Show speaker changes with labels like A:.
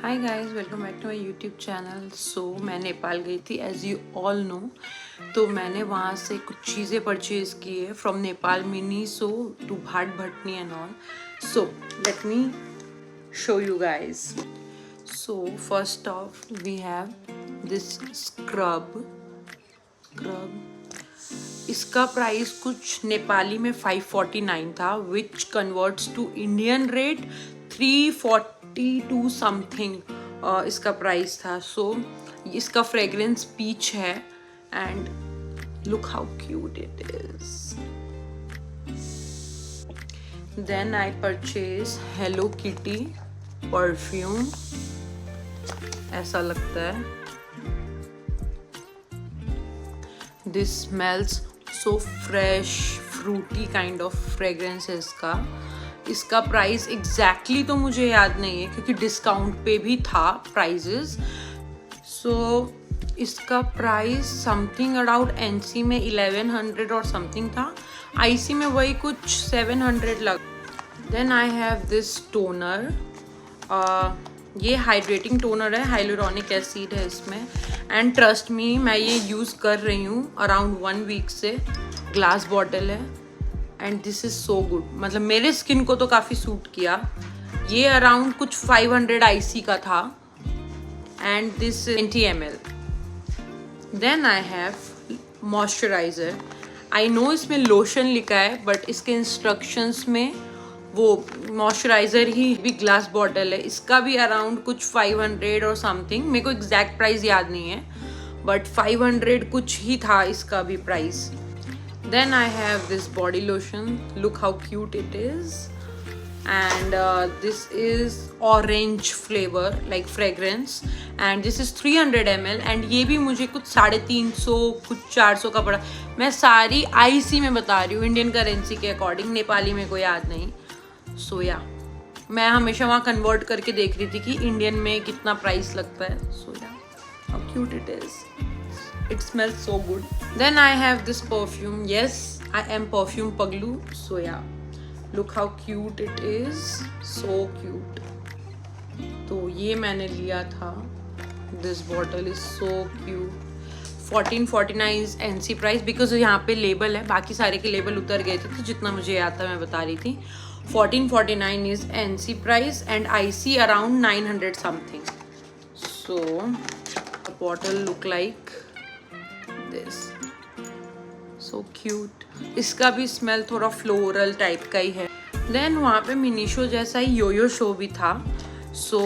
A: Hi guys, welcome back to my YouTube channel. So मैं नेपाल गई थी एज यू ऑल नो। तो मैंने वहाँ से कुछ चीज़ें परचेज़ की है from Nepal Miniso to Bhat Bhateni and all. So let me show you guys. So first of we have this scrub. इसका प्राइस कुछ नेपाली में 549 था, which converts to Indian rate 342 something इसका प्राइस था। सो इसका फ्रेग्रेंस पीच है and look how cute it is. Then I purchase Hello Kitty perfume. ऐसा लगता है। This smells so fresh fruity kind of fragrance है इसका प्राइस एग्जैक्टली तो मुझे याद नहीं है क्योंकि डिस्काउंट पे भी था प्राइजेस। सो इसका प्राइस समथिंग अराउंड एनसी में 1100 और समथिंग था, आईसी में वही कुछ 700 लग। Then I have this toner. ये हाइड्रेटिंग टोनर है, हाइलुरोनिक एसिड है इसमें एंड ट्रस्ट मी मैं ये यूज़ कर रही हूँ अराउंड 1 वीक से। ग्लास बॉटल है and this is so good. मतलब मेरे स्किन को तो काफ़ी सूट किया। ये अराउंड कुछ 500 आईसी का था and this 20 ml। Then I have moisturiser. I know इसमें लोशन लिखा है बट इसके इंस्ट्रक्शंस में वो मॉइस्चराइज़र ही भी ग्लास बॉटल है। इसका भी अराउंड कुछ 500 और समथिंग, मेरे को एग्जैक्ट प्राइस याद नहीं है बट 500 कुछ ही था इसका भी price. Then I have this body lotion. Look how cute it is. And this is orange flavor like fragrance. And this is 300 ml. And ये भी मुझे कुछ 350 कुछ 400 का पड़ा। मैं सारी आईसी में बता रही हूँ, इंडियन करेंसी के अकॉर्डिंग। नेपाली में कोई याद नहीं। So yeah, मैं हमेशा वहाँ कन्वर्ट करके देख रही थी कि इंडियन में कितना प्राइस लगता है। So yeah, how cute it is. It smells so good. Then I have this perfume. Yes, I am perfume paglu. So yeah, look how cute it is. So cute. तो ये मैंने लिया था। This bottle is so cute. 1449 is NC price because यहाँ पे label है, बाकी सारे के लेबल उतर गए थे तो जितना मुझे याद था मैं बता रही थी। 1449 is NC price and IC around 900 something. So the bottle look like this. So cute. इसका भी स्मेल थोड़ा फ्लोरल टाइप का ही है। देन वहाँ पे मिनीशो जैसा ही योयो शो भी था। सो